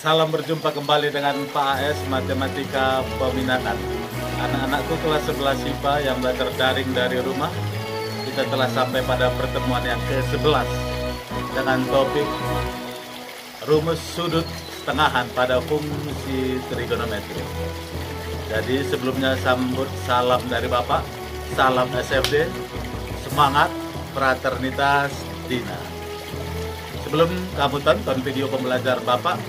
Salam berjumpa kembali dengan Pak AS Matematika Peminatan. Anak-anakku kelas 11 IPA yang belajar daring dari rumah, kita telah sampai pada pertemuan yang ke-11 dengan topik rumus sudut setengahan pada fungsi trigonometri. Jadi sebelumnya sambut salam dari Bapak, salam SFD, semangat, fraternitas, Dina. Sebelum kamu tonton video pembelajaran Bapak,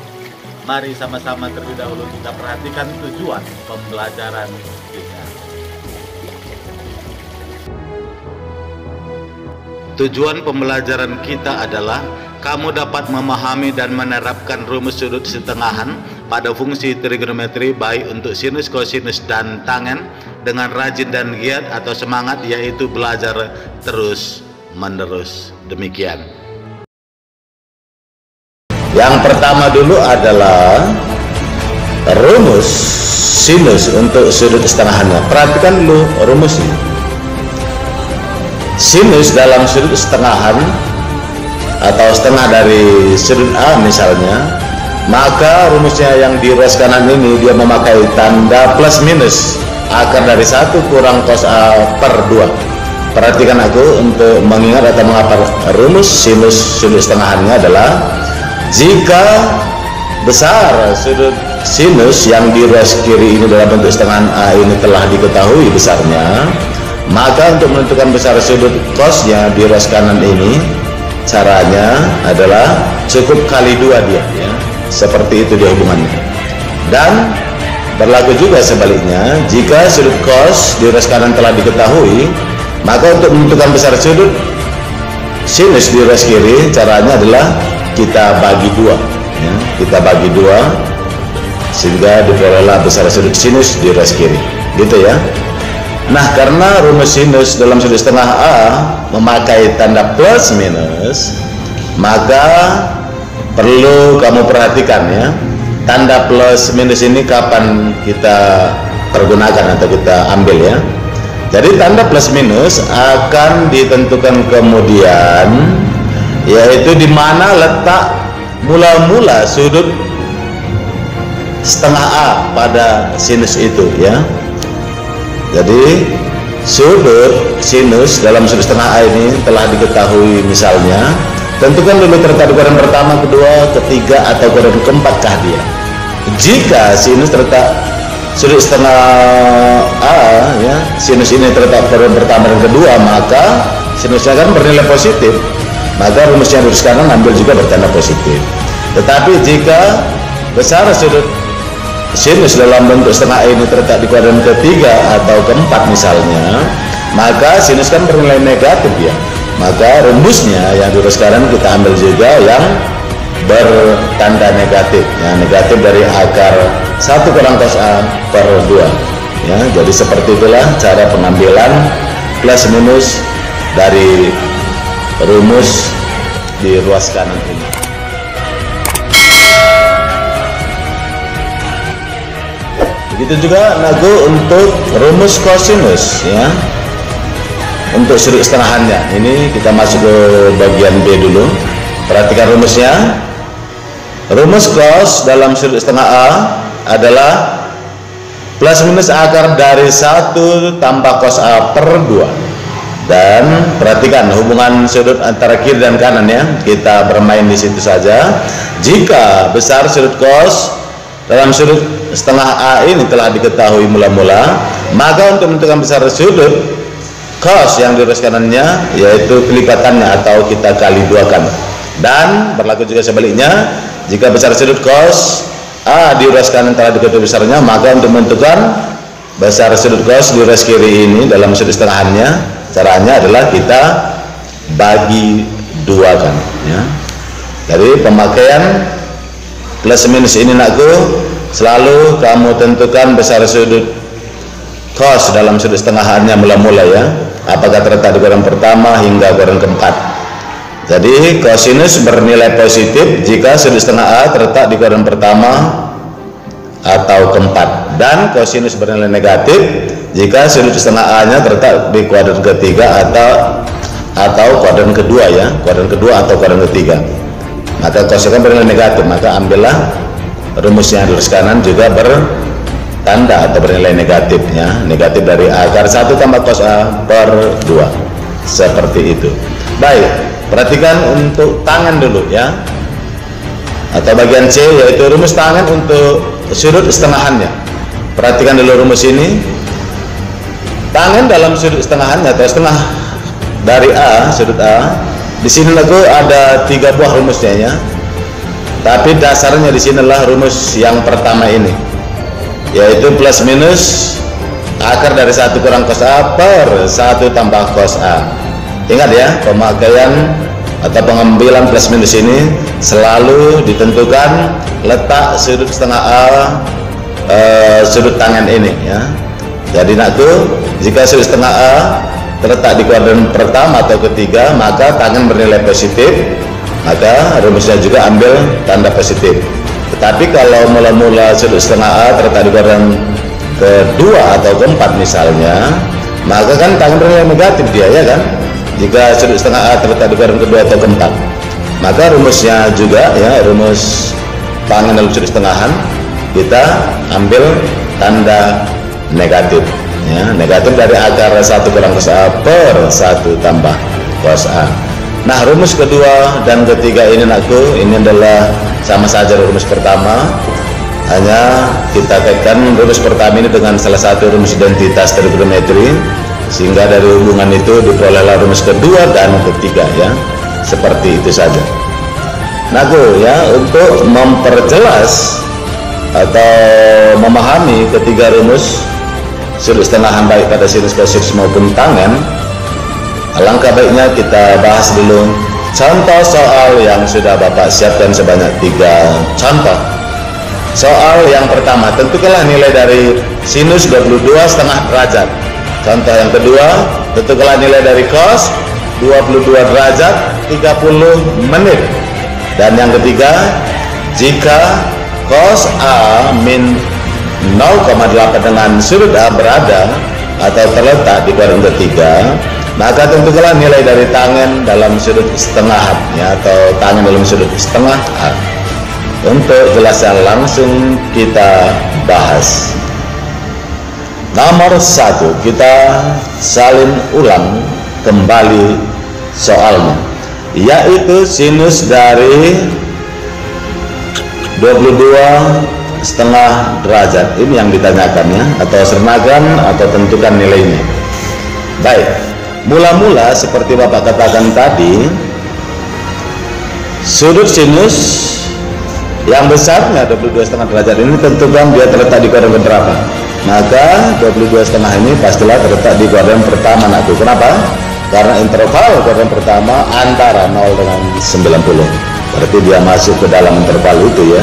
mari sama-sama terlebih dahulu kita perhatikan tujuan pembelajaran kita. Tujuan pembelajaran kita adalah kamu dapat memahami dan menerapkan rumus sudut setengahan pada fungsi trigonometri baik untuk sinus, kosinus, dan tangen dengan rajin dan giat atau semangat, yaitu belajar terus menerus. Demikian. Yang pertama dulu adalah rumus sinus untuk sudut setengahannya. Perhatikan dulu rumus ini. Sinus dalam sudut setengahan atau setengah dari sudut A misalnya, maka rumusnya yang di ruas kanan ini dia memakai tanda plus minus akar dari 1 kurang cos A per 2. Perhatikan aku untuk mengingat atau menghafal rumus sinus sudut setengahannya adalah jika besar sudut sinus yang di ruas kiri ini dalam bentuk setengahan A ini telah diketahui besarnya, maka untuk menentukan besar sudut cosnya di ruas kanan ini, caranya adalah cukup kali 2 dia ya. Seperti itu dia hubungannya. Dan berlaku juga sebaliknya, jika sudut cos di ruas kanan telah diketahui, maka untuk menentukan besar sudut sinus di ruas kiri, caranya adalah kita bagi 2 ya. Kita bagi 2 sehingga diperolehlah besar sudut sinus di ruas kiri, gitu ya. Nah, karena rumus sinus dalam sudut setengah A memakai tanda plus minus, maka perlu kamu perhatikan ya, tanda plus minus ini kapan kita pergunakan atau kita ambil ya. Jadi tanda plus minus akan ditentukan kemudian, yaitu di mana letak mula-mula sudut setengah A pada sinus itu ya. Jadi sudut sinus dalam sudut setengah A ini telah diketahui misalnya, tentukan dulu terletak di kuadran pertama, kedua, ketiga, atau kuadran keempat-kah dia. Jika sinus terletak sudut setengah A ya, sinus ini terletak kuadran pertama dan kedua, maka sinusnya kan bernilai positif, maka rumusnya lurus kanan ambil juga bertanda positif. Tetapi jika besar sudut sinus dalam bentuk setengah A ini terletak di kuadran ketiga atau keempat misalnya, maka sinus kan bernilai negatif ya, maka rumusnya yang lurus kanan kita ambil juga yang bertanda negatif ya, negatif dari akar 1 kurang cos A per 2 ya. Jadi seperti itulah cara pengambilan plus minus dari rumus di ruas kanan ini. Begitu juga nagu untuk rumus kosinus ya, untuk sudut setengahannya. Ini kita masuk ke bagian B dulu. Perhatikan rumusnya. Rumus cos dalam sudut setengah A adalah plus minus akar dari 1 tambah cos A per 2. Dan perhatikan hubungan sudut antara kiri dan kanan ya, kita bermain di situ saja. Jika besar sudut cos dalam sudut setengah A ini telah diketahui mula-mula, maka untuk menentukan besar sudut cos yang di ruas kanannya, yaitu kelipatannya atau kita kali 2 kan. Dan berlaku juga sebaliknya, jika besar sudut cos A di ruas kanan telah diketahui besarnya, maka untuk menentukan besar sudut cos di ruas kiri ini dalam sudut setengahannya, caranya adalah kita bagi 2 kan ya. Jadi pemakaian plus minus ini nakku, selalu kamu tentukan besar sudut cos dalam sudut setengahannya mula-mula ya, apakah terletak di kuadran pertama hingga kuadran keempat. Jadi kosinus bernilai positif jika sudut setengah A terletak di kuadran pertama atau keempat, dan kosinus bernilai negatif jika sudut setengah A nya terletak di kuadran ketiga atau kuadran kedua ya, kuadran kedua atau kuadran ketiga. Maka kosinus bernilai negatif, maka ambillah rumusnya lurus kanan juga bertanda atau bernilai negatifnya, negatif dari akar 1 tambah cos A per 2, seperti itu. Baik, perhatikan untuk tangan dulu ya, atau bagian C, yaitu rumus tangan untuk sudut setengahannya. Perhatikan dulu rumus ini. Tangan dalam sudut setengahannya atau setengah dari A, sudut A, di sini aku ada 3 buah rumusnya ya. Tapi dasarnya di sinilah rumus yang pertama ini, yaitu plus minus akar dari 1 kurang cos A per 1 tambah cos A. Ingat ya, pemakaian atau pengambilan plus minus ini selalu ditentukan letak sudut setengah A, sudut tangan ini ya. Jadi nakku, jika sudut setengah A terletak di kuadran pertama atau ketiga, maka tangan bernilai positif, maka rumusnya juga ambil tanda positif. Tetapi kalau mula-mula sudut setengah A terletak di kuadran kedua atau keempat misalnya, maka kan tangan bernilai negatif dia ya kan. Jika sudut setengah A terletak di kuadran kedua atau keempat, maka rumusnya juga ya, rumus tangan dalam sudut setengahan kita ambil tanda negatif ya, negatif dari akar 1 kurang cos A per 1 tambah cos A. Nah, rumus kedua dan ketiga ini nakku, ini adalah sama saja rumus pertama, hanya kita kaitkan rumus pertama ini dengan salah satu rumus identitas trigonometri, sehingga dari hubungan itu diperolehlah rumus kedua dan ketiga ya, seperti itu saja. Nakku ya, untuk memperjelas atau memahami ketiga rumus sudut setengahan baik pada sinus, kosinus maupun tangan, alangkah baiknya kita bahas dulu contoh soal yang sudah Bapak siapkan sebanyak 3 contoh. Soal yang pertama, tentukanlah nilai dari sinus 22,5 derajat. Contoh yang kedua, tentukanlah nilai dari cos 22 derajat 30 menit. Dan yang ketiga, jika cos A min 0,8 dengan sudut A berada atau terletak di kuadran ketiga, maka tentukanlah nilai dari tangan dalam sudut setengah ya, atau tangan dalam sudut setengah A. Untuk jelasnya langsung kita bahas. Nomor 1, kita salin ulang kembali soalnya, yaitu sinus dari 22,5 derajat ini yang ditanyakan ya, atau sernakan atau tentukan nilainya. Baik, mula-mula seperti Bapak katakan tadi, sudut sinus yang besarnya 22,5 derajat ini tentukan dia terletak di kuadran berapa. Maka 22,5 ini pastilah terletak di kuadran pertama nakku. Kenapa? Karena interval kuadran pertama antara 0 dengan 90, berarti dia masuk ke dalam interval itu ya,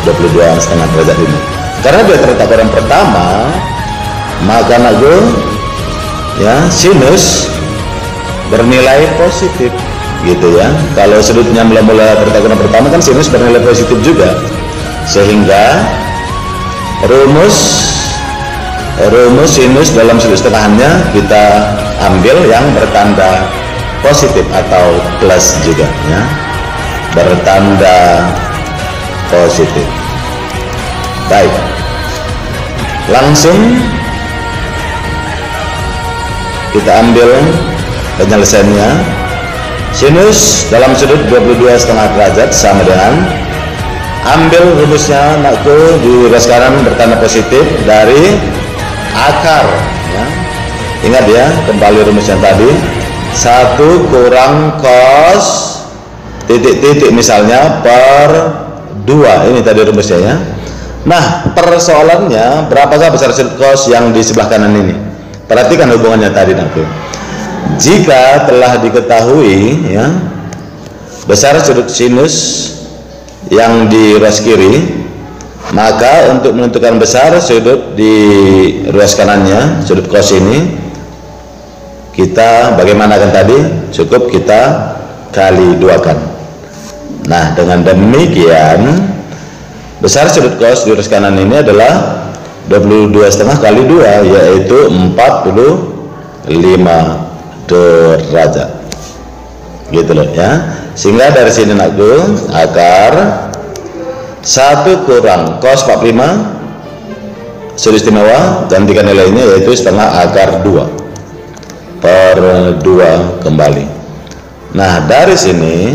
22,5 derajat ini. Karena dia terletak kuadran pertama, maka nakku ya, sinus bernilai positif gitu ya. Kalau sudutnya mula-mula terletak kuadran pertama kan sinus bernilai positif juga, sehingga rumus sinus dalam sudut setengahannya kita ambil yang bertanda positif atau plus juga ya, bertanda positif. Baik, langsung kita ambil penyelesaiannya. Sinus dalam sudut 22,5 derajat sama dengan, ambil rumusnya nakku di garis kanan bertanda positif dari akar ya. Ingat ya, kembali rumus yang tadi, 1 kurang cos titik-titik misalnya per 2, ini tadi rumusnya ya. Nah, persoalannya berapakah besar sudut cos yang di sebelah kanan ini? Perhatikan hubungannya tadi nakku. Jika telah diketahui ya, besar sudut sinus yang di ruas kiri, maka untuk menentukan besar sudut di ruas kanannya, sudut cos ini, kita bagaimana kan tadi, cukup kita kali 2kan. Nah, dengan demikian besar sudut cos di ruas kanan ini adalah 22,5 kali 2, yaitu 45 derajat gitu loh ya. Sehingga dari sini nakku, akar 1 kurang cos 45 suri istimewa, gantikan nilainya yaitu setengah akar 2 per 2 kembali. Nah dari sini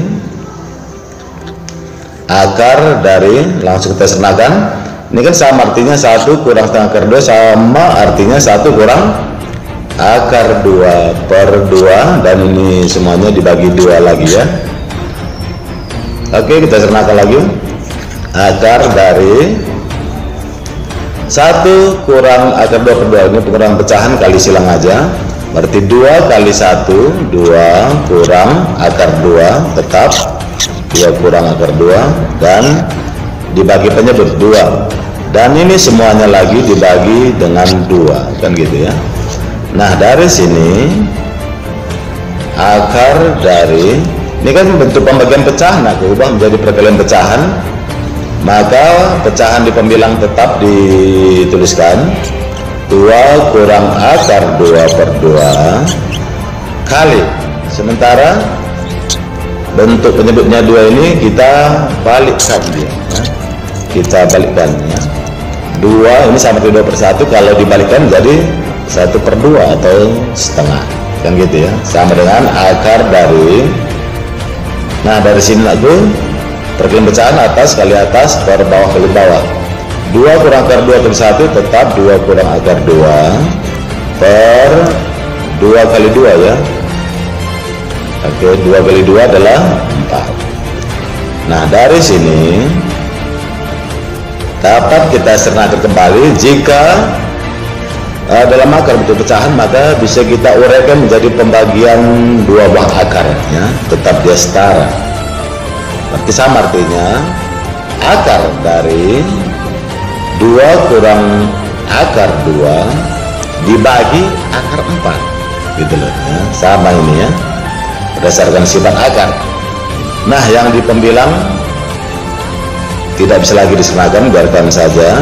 akar dari langsung kita sernakan, ini kan sama artinya 1 kurang setengah akar 2 sama artinya 1 kurang akar 2 per 2, dan ini semuanya dibagi 2 lagi ya. Oke, kita sernakan lagi. Akar dari 1 kurang akar 2 per 2, ini pengurangan pecahan kali silang aja, berarti 2 kali 1, 2 kurang akar 2, tetap 2 kurang akar 2, dan dibagi penyebut 2, dan ini semuanya lagi dibagi dengan 2, kan gitu ya. Nah dari sini akar dari, ini kan bentuk pembagian pecahan, aku ubah menjadi perkalian pecahan, maka pecahan di pembilang tetap dituliskan 2 kurang akar 2 per 2 kali, sementara bentuk penyebutnya 2 ini kita balikkan dia ya. Kita balikkan ya, 2 ini sama dengan 2 per 1, kalau dibalikkan jadi 1 per 2 atau setengah, kan gitu ya, sama dengan akar dari, nah dari sini aku perkalian pecahan atas kali atas per bawah kali bawah, 2 kurang akar 2 kali 1 tetap 2 kurang akar 2 per 2 kali 2 ya. Oke, 2 kali 2 adalah 4. Nah dari sini dapat kita sernakan kembali, jika dalam akar bentuk pecahan maka bisa kita uraikan menjadi pembagian 2 buah akar ya, tetap dia setara. Berarti sama artinya akar dari 2 kurang akar 2 dibagi akar 4 gitu loh ya. Sama ini ya, berdasarkan sifat akar. Nah yang di pembilang tidak bisa lagi disernakan, biarkan saja.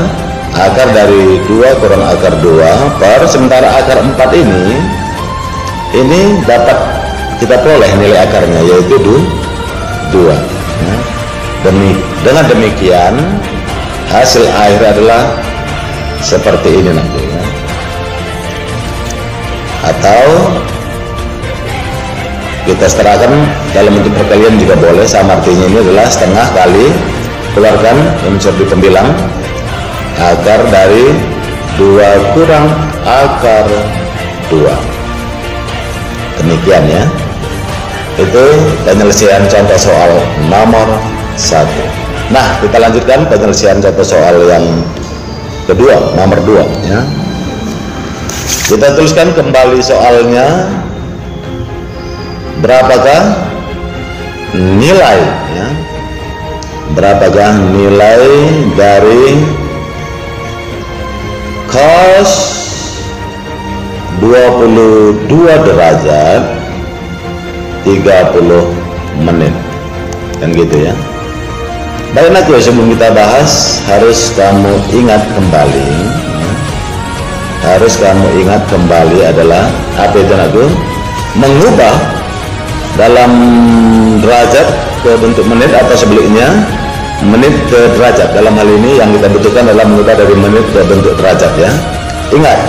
Akar dari 2 kurang akar 2 per, sementara akar 4 ini dapat kita peroleh nilai akarnya yaitu 2 ya. Dengan demikian hasil akhir adalah seperti ini nanti ya. Atau kita setarakan dalam bentuk perkalian juga boleh, sama artinya ini adalah setengah kali, keluarkan unsur di pembilang akar dari 2 kurang akar 2. Demikian ya, itu penyelesaian contoh soal nomor 1. Nah kita lanjutkan penyelesaian contoh soal yang kedua, nomor 2 ya. Kita tuliskan kembali soalnya, berapakah nilai ya, berapakah nilai dari cos 22 derajat 30 menit, kan gitu ya. Baik nak, sebelum kita bahas harus kamu ingat kembali ya. Harus kamu ingat kembali adalah apa itu nakku, mengubah dalam derajat ke bentuk menit atau sebaliknya menit ke derajat. Dalam hal ini yang kita butuhkan adalah mengubah dari menit ke bentuk derajat ya. Ingat,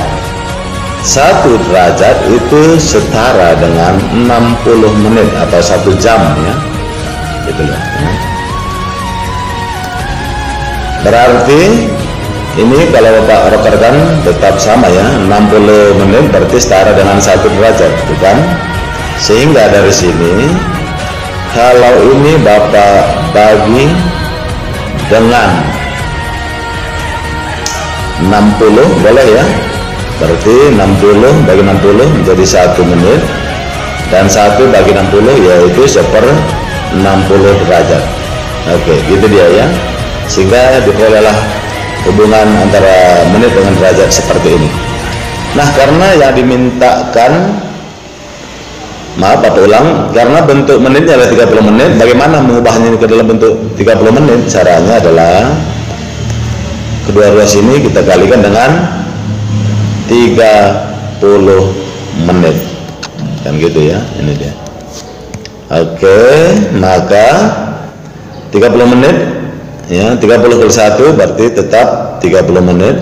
1 derajat itu setara dengan 60 menit atau 1 jam ya. Gitu loh ya. Berarti ini kalau Bapak rekan tetap sama ya, 60 menit berarti setara dengan 1 derajat, bukan? Sehingga dari sini kalau ini Bapak bagi dengan 60 boleh ya, berarti 60 bagi 60 menjadi 1 menit, dan 1 bagi 60 yaitu 1/60 derajat. Oke, gitu dia ya, sehingga diperolehlah hubungan antara menit dengan derajat seperti ini. Nah karena yang dimintakan, maaf Bapak ulang, karena bentuk menitnya adalah 30 menit, bagaimana mengubahnya ke dalam bentuk 30 menit? Caranya adalah kedua ruas ini kita kalikan dengan 30 menit, kan gitu ya, ini dia. Oke, maka 30 menit ya, 30 kali 1 berarti tetap 30 menit.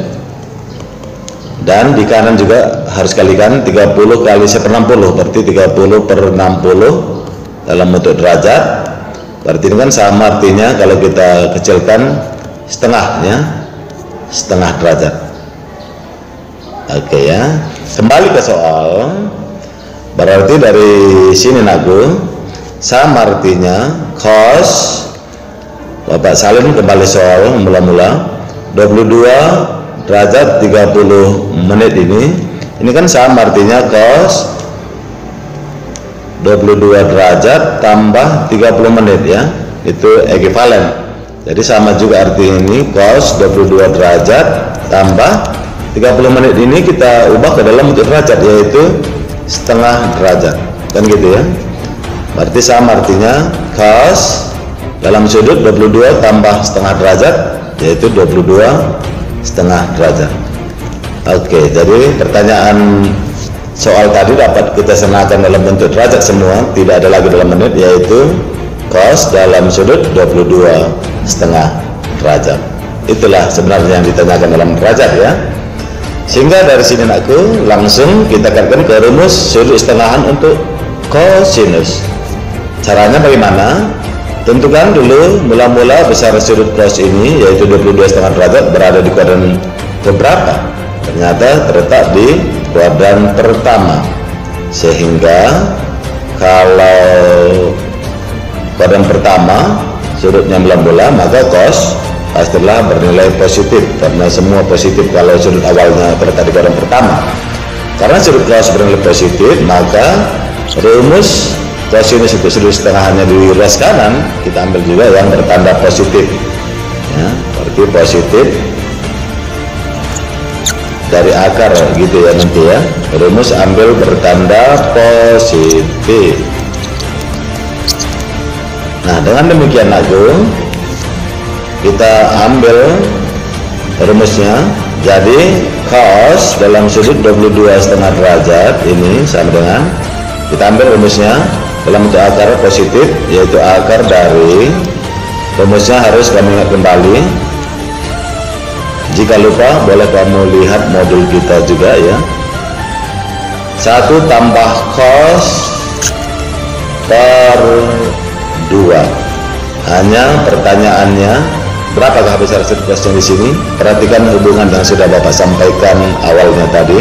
Dan di kanan juga harus kalikan 30 kali 1/60 berarti 30 per 60 dalam bentuk derajat. Berarti ini kan sama, artinya kalau kita kecilkan setengahnya, setengah derajat. Oke ya, kembali ke soal. Berarti dari sini Nagu sama artinya cos, Bapak salin kembali soal mula-mula, 22 derajat 30 menit ini kan sama artinya cos 22 derajat tambah 30 menit ya, itu ekivalen. Jadi sama juga artinya ini cos 22 derajat tambah 30 menit ini kita ubah ke dalam bentuk derajat, yaitu setengah derajat, kan gitu ya. Berarti sama artinya cos dalam sudut 22 tambah setengah derajat, yaitu 22 setengah derajat. Oke, jadi pertanyaan soal tadi dapat kita samakan dalam bentuk derajat semua, tidak ada lagi dalam menit, yaitu cos dalam sudut 22 setengah derajat. Itulah sebenarnya yang ditanyakan dalam derajat ya. Sehingga dari sini Nakku langsung kita katakan ke rumus sudut setengahan untuk kosinus. Caranya bagaimana? Tentukan dulu mula-mula besar sudut cos ini, yaitu 22 setengah derajat, berada di kuadran keberapa? Ternyata terletak di kuadran pertama. Sehingga kalau kuadran pertama sudutnya mula-mula, maka cos pastilah bernilai positif, karena semua positif kalau sudut awalnya terletak di kuadran pertama. Karena sudut cos bernilai positif, maka rumus kosinus untuk sudut setengahannya di ruas kanan kita ambil juga yang bertanda positif ya, berarti positif dari akar gitu ya nanti ya. Rumus ambil bertanda positif. Nah, dengan demikian Agung kita ambil rumusnya. Jadi cos dalam sudut 22 setengah derajat ini sama dengan, kita ambil rumusnya dalam bentuk akar positif, yaitu akar dari, rumusnya harus kamu ingat kembali. Jika lupa boleh kamu lihat modul kita juga ya. 1 tambah cos per 2. Hanya pertanyaannya, berapakah besar sudut cosnya di sini? Perhatikan hubungan yang sudah Bapak sampaikan awalnya tadi.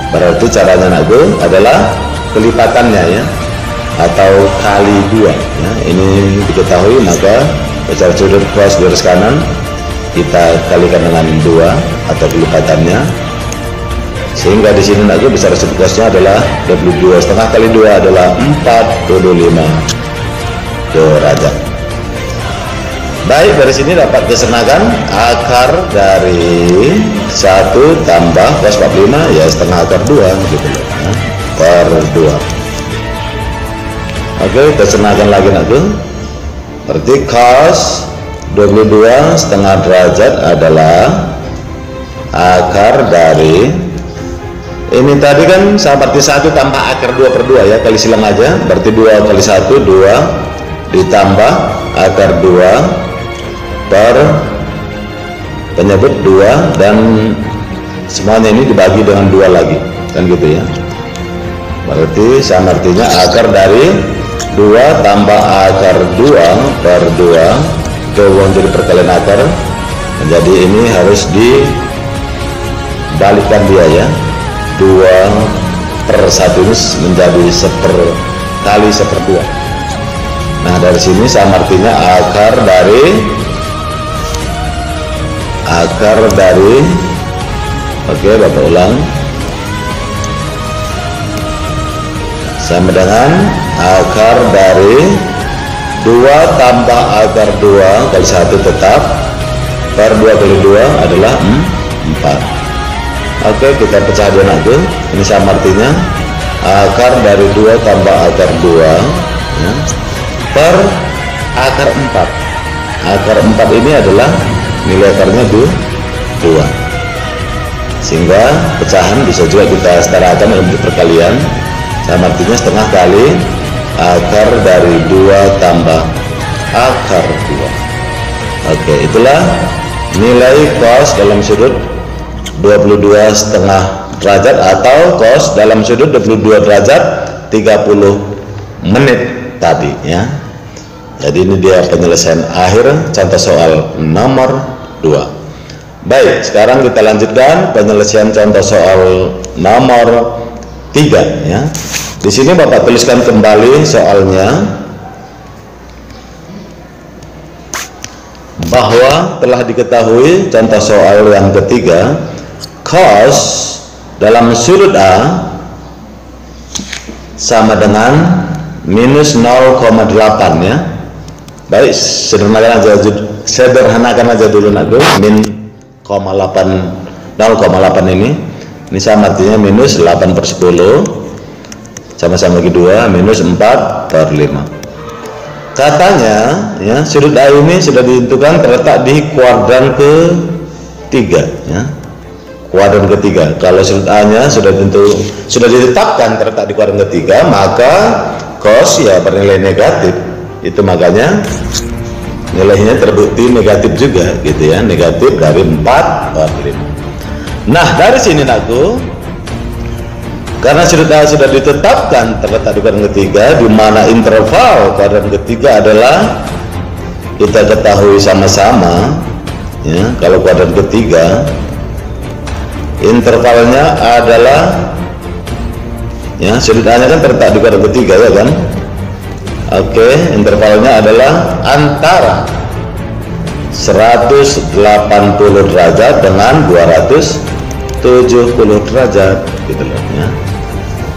Berarti caranya Nagu adalah kelipatannya ya, atau kali 2 ya. Ini diketahui, maka besar sudut cos di garis kanan kita kalikan dengan 2 atau kelipatannya, sehingga di sini Nagu besar sudut cosnya adalah 22 setengah kali 2 adalah 45 derajat. Baik, dari sini dapat disernakan akar dari 1 tambah cos 45 ya setengah akar 2 gitu loh ya, per 2. Oke, kita sernakan lagi Nakku. Berarti cos 22 setengah derajat adalah akar dari, ini tadi kan seperti 1 tambah akar 2 per 2 ya, kali silang aja. Berarti 2 kali 1 2 ditambah akar 2 per penyebut 2, dan semuanya ini dibagi dengan 2 lagi, kan gitu ya. Berarti sama artinya akar dari 2 tambah akar 2 per 2 itu menjadi perkalian akar. Jadi ini harus dibalikkan dia ya, 2 per 1 ini menjadi kali 1/2. Nah, dari sini sama artinya akar dari oke, Bapak ulang, sama dengan akar dari 2 tambah akar 2 kali 1 tetap per 2 kali 2 adalah 4. Oke, kita pecah dua Nakku. Ini sama artinya akar dari 2 tambah akar 2 ya, per akar 4. Akar 4 ini adalah nilai akarnya 2. Sehingga pecahan bisa juga kita setarakan untuk perkalian, sama artinya setengah kali akar dari 2 tambah akar 2. Oke, itulah nilai cos dalam sudut 22,5 derajat atau cos dalam sudut 22 derajat 30 menit tadi ya. Jadi ini dia penyelesaian akhir contoh soal nomor 2. Baik, sekarang kita lanjutkan penyelesaian contoh soal nomor 3 ya. Di sini Bapak tuliskan kembali soalnya, bahwa telah diketahui contoh soal yang ketiga, cos dalam sudut A sama dengan minus 0,8 ya. Baik, sederhanakan aja dulu nakku. Min 0,8 ini sama artinya minus 8/10 sama-sama bagi 2 minus 4/5. Katanya ya, sudut A ini sudah ditentukan terletak di kuadran ketiga ya. Kuadran ketiga. Kalau sudut A nya sudah ditetapkan terletak di kuadran ketiga, maka cos ya bernilai negatif. Itu makanya nilainya terbukti negatif juga gitu ya, negatif dari 4/5. Nah, dari sini nakku, karena sudut A sudah ditetapkan terletak di kuadran ketiga, di mana interval kuadran ketiga adalah kita ketahui sama-sama ya, kalau kuadran ketiga intervalnya adalah ya, sudut A nya kan terletak di kuadran ketiga ya kan. Oke, intervalnya adalah antara 180 derajat dengan 270 derajat gitu loh ya.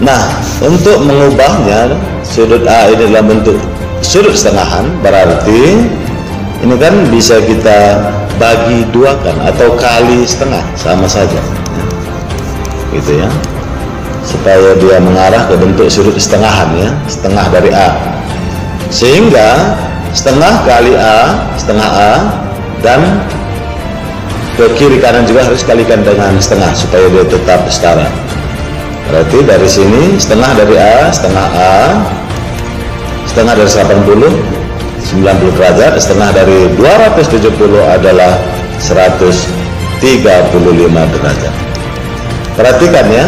Nah, untuk mengubahnya sudut A ini dalam bentuk sudut setengahan, berarti ini kan bisa kita bagi dua kan, atau kali setengah, sama saja ya. Gitu ya, supaya dia mengarah ke bentuk sudut setengahan ya, setengah dari A, sehingga setengah kali A, setengah A, dan ke kiri kanan juga harus kalikan dengan setengah supaya dia tetap setara. Berarti dari sini setengah dari A, setengah dari 80 90 derajat, setengah dari 270 adalah 135 derajat. Perhatikan ya,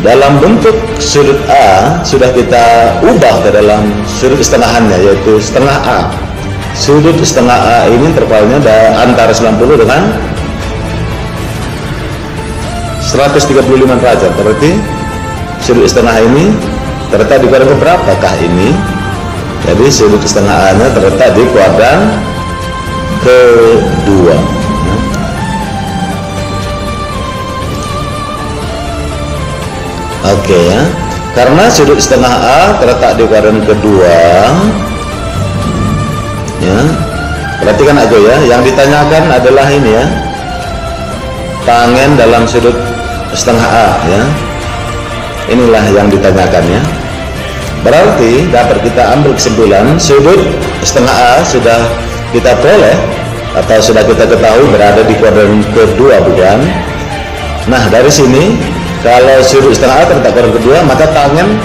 dalam bentuk sudut A sudah kita ubah ke dalam sudut setengahannya, yaitu setengah A. Sudut setengah A ini intervalnya antara 90 dengan 135 derajat. Berarti sudut setengah ini terletak di kuadran berapakah ini? Jadi sudut setengah A nya terletak di kuadran kedua. Oke ya, karena sudut setengah A terletak di kuadran kedua ya, perhatikan aja ya, yang ditanyakan adalah ini ya, tangen dalam sudut setengah A ya, inilah yang ditanyakan ya. Berarti dapat kita ambil kesimpulan sudut setengah A sudah kita peroleh atau sudah kita ketahui berada di kuadran kedua, bukan? Nah, dari sini kalau sudut setengah A terletak kuadran kedua, maka tangen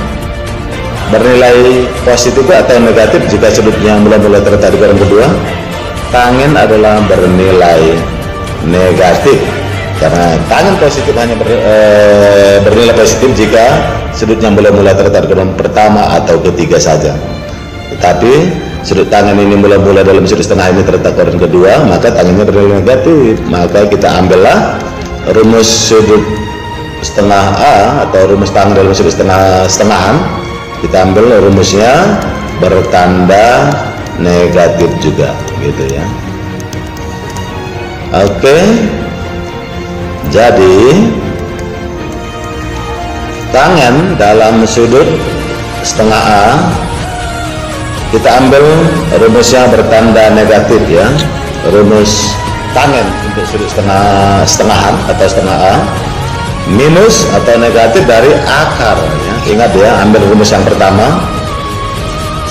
bernilai positif atau negatif. Jika sudutnya mula-mula terletak di kuadran kedua, tangen adalah bernilai negatif, karena tangen positif hanya bernilai positif jika sudutnya mula-mula terletak di kuadran pertama atau ketiga saja. Tetapi sudut tangen ini mula-mula dalam sudut setengah ini terletak kuadran kedua, maka tangennya bernilai negatif. Maka kita ambillah rumus sudut setengah A atau rumus tangen dalam sudut setengahan. Kita ambil rumusnya bertanda negatif juga gitu ya. Oke, jadi tangen dalam sudut setengah A kita ambil rumusnya bertanda negatif ya. Rumus tangen untuk sudut setengahan atau setengah A minus atau negatif dari akar ya. Ingat ya, ambil rumus yang pertama,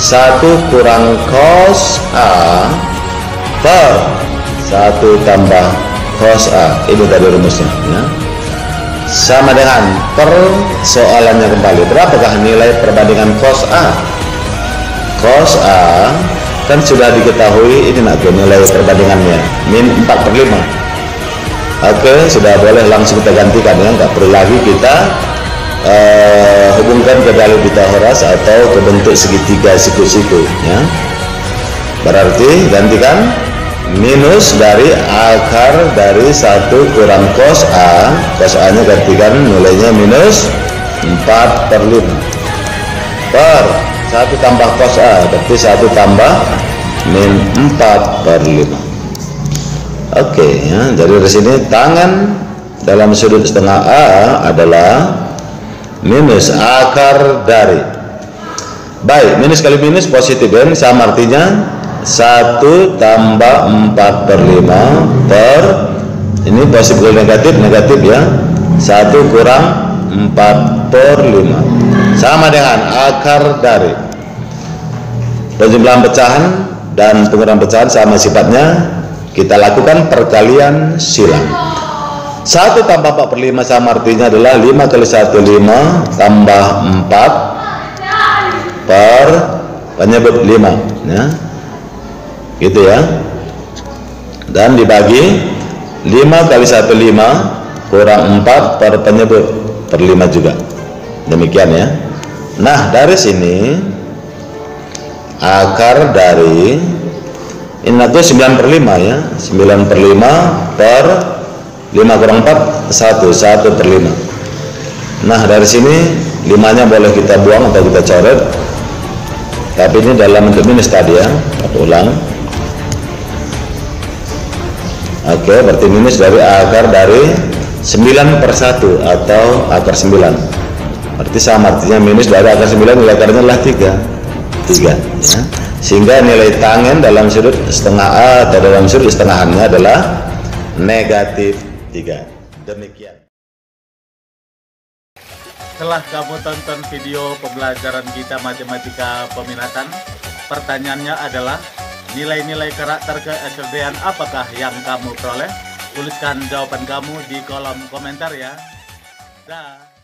1 kurang cos A per 1 tambah cos A. Ini tadi rumusnya ya. Sama dengan persoalannya kembali, berapakah nilai perbandingan cos A? Cos A kan sudah diketahui ini nak nilai perbandingannya min 4/5. Oke, sudah boleh langsung kita gantikan ya, nggak perlu lagi kita hubungkan ke dalil Pitagoras atau ke bentuk segitiga siku-siku ya. Berarti gantikan minus dari akar dari 1 kurang cos A. Cos A nya gantikan nilainya minus 4/5 per 1 tambah cos A, berarti 1 tambah min 4/5. Oke ya, jadi di sini tangan dalam sudut setengah A adalah minus akar dari, baik, minus kali minus positif kan, sama artinya 1 tambah 4/5 per, ini positif kali negatif, negatif ya, 1 kurang 4/5 sama dengan akar dari. Penjumlahan pecahan dan pengurangan pecahan sama sifatnya, kita lakukan perkalian silang. 1 tambah 4/5 sama artinya adalah 5 kali 1 5 tambah 4 per penyebut 5 ya, gitu ya, dan dibagi 5 kali 1 5 kurang 4 per penyebut per 5 juga, demikian ya. Nah dari sini akar dari ini nanti 9/5 ya, 9/5 per 5 kurang 4 1/5. Nah dari sini 5 nya boleh kita buang atau kita coret, tapi ini dalam bentuk minus tadi ya, aku ulang. Oke, berarti minus dari akar dari 9/1 atau akar 9, berarti sama artinya minus dari akar 9 nilai akarnya adalah 3 ya. Sehingga nilai tangen dalam sudut setengah A atau dalam sudut setengahannya adalah negatif 3. Demikian. Setelah kamu tonton video pembelajaran kita matematika peminatan, pertanyaannya adalah nilai-nilai karakter ke-SLB-an apakah yang kamu peroleh? Tuliskan jawaban kamu di kolom komentar ya. Dah.